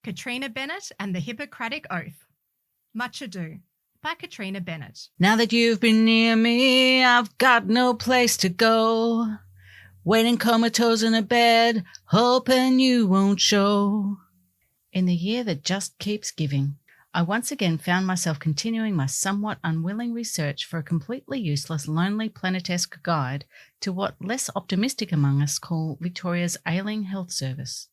Katrina Bennett and the Hippocratic Oath. Much Ado by Katrina Bennett. Now that you've been near me, I've got no place to go. Waiting comatose in a bed, hoping you won't show. In the year that just keeps giving, I once again found myself continuing my somewhat unwilling research for a completely useless, lonely planetesque guide to what less optimistic among us call Victoria's ailing health service.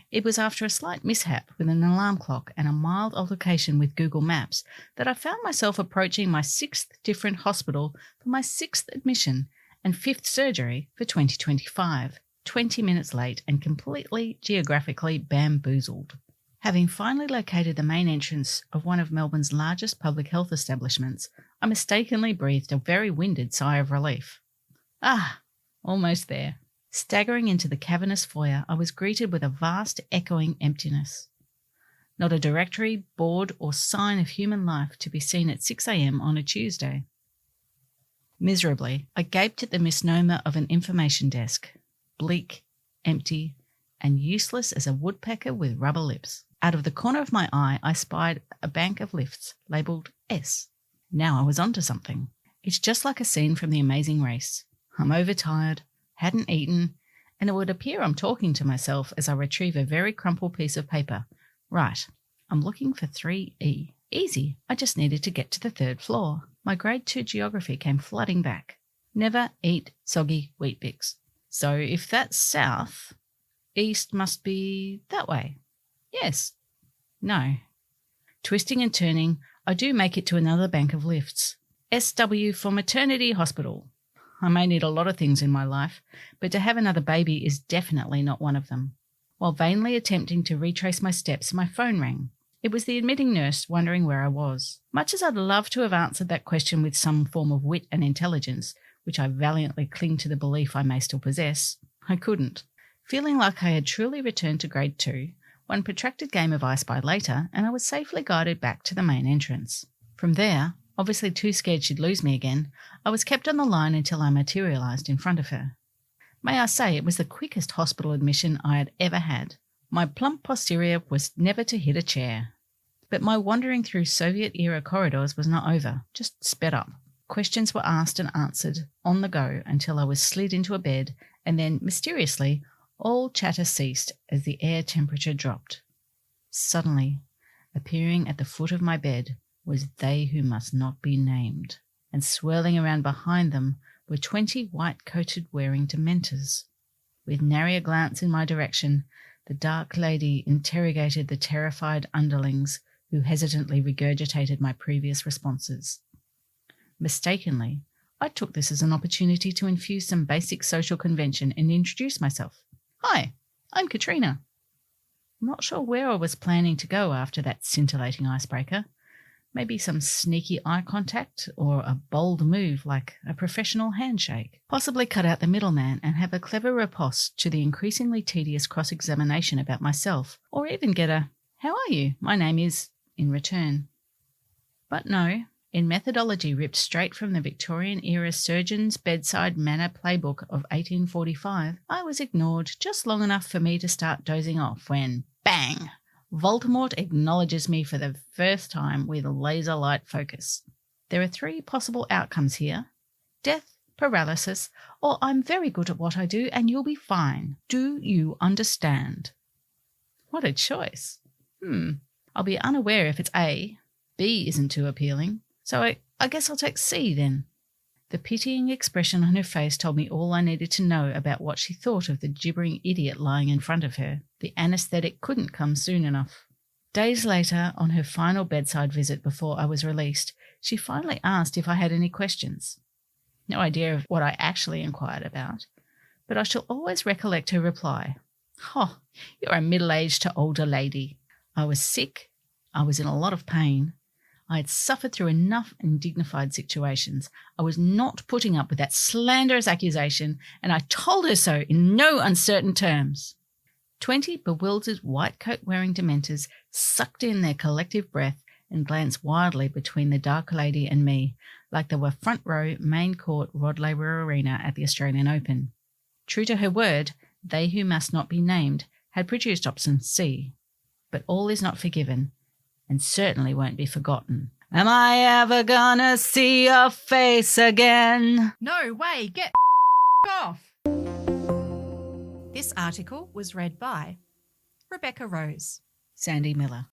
It was after a slight mishap with an alarm clock and a mild altercation with Google Maps that I found myself approaching my 6th different hospital for my 6th admission and 5th surgery for 2025, 20 minutes late and completely geographically bamboozled. Having finally located the main entrance of one of Melbourne's largest public health establishments, I mistakenly breathed a very winded sigh of relief. Almost there. Staggering into the cavernous foyer, I was greeted with a vast, echoing emptiness. Not a directory, board, or sign of human life to be seen at 6 a.m. on a Tuesday. Miserably, I gaped at the misnomer of an information desk, bleak, empty, and useless as a woodpecker with rubber lips. Out of the corner of my eye, I spied a bank of lifts labelled S. Now I was onto something. It's just like a scene from The Amazing Race. I'm overtired, hadn't eaten, and it would appear I'm talking to myself as I retrieve a very crumpled piece of paper. Right, I'm looking for 3E. Easy, I just needed to get to the 3rd floor. My grade 2 geography came flooding back. Never eat soggy Weet-Bix. So if that's south, east must be that way. Yes. No. Twisting and turning, I do make it to another bank of lifts. SW for Maternity Hospital. I may need a lot of things in my life, but to have another baby is definitely not one of them. While vainly attempting to retrace my steps, my phone rang. It was the admitting nurse wondering where I was. Much as I'd love to have answered that question with some form of wit and intelligence, which I valiantly cling to the belief I may still possess, I couldn't. Feeling like I had truly returned to grade 2, one protracted game of I Spy later, and I was safely guided back to the main entrance. From there, obviously too scared she'd lose me again, I was kept on the line until I materialised in front of her. May I say it was the quickest hospital admission I had ever had. My plump posterior was never to hit a chair. But my wandering through Soviet-era corridors was not over, just sped up. Questions were asked and answered on the go until I was slid into a bed, and then, mysteriously, all chatter ceased as the air temperature dropped. Suddenly, appearing at the foot of my bed, was They Who Must Not Be Named, and swirling around behind them were 20 white-coated wearing dementors. With nary a glance in my direction, the dark lady interrogated the terrified underlings who hesitantly regurgitated my previous responses. Mistakenly, I took this as an opportunity to infuse some basic social convention and introduce myself. Hi, I'm Katrina. I'm not sure where I was planning to go after that scintillating icebreaker. Maybe some sneaky eye contact or a bold move like a professional handshake. Possibly cut out the middleman and have a clever riposte to the increasingly tedious cross-examination about myself, or even get a, "How are you? My name is," in return. But no, in methodology ripped straight from the Victorian-era surgeon's bedside manner playbook of 1845, I was ignored just long enough for me to start dozing off when, bang! Voldemort acknowledges me for the first time with laser light focus. There are 3 possible outcomes here. Death, paralysis, or I'm very good at what I do and you'll be fine. Do you understand? What a choice. I'll be unaware if it's A. B isn't too appealing. So I guess I'll take C then. The pitying expression on her face told me all I needed to know about what she thought of the gibbering idiot lying in front of her. The anaesthetic couldn't come soon enough. Days later, on her final bedside visit before I was released, she finally asked if I had any questions. No idea of what I actually inquired about, but I shall always recollect her reply. "Oh, you're a middle-aged to older lady. I was sick. I was in a lot of pain. I had suffered through enough undignified situations. I was not putting up with that slanderous accusation, and I told her so in no uncertain terms." 20 bewildered white-coat-wearing dementors sucked in their collective breath and glanced wildly between the dark lady and me, like they were front-row main court Rod Laver Arena at the Australian Open. True to her word, They Who Must Not Be Named had produced option C. but all is not forgiven and certainly won't be forgotten. Am I ever gonna see your face again? No way, get off! This article was read by Rebecca Rose, Sandy Miller.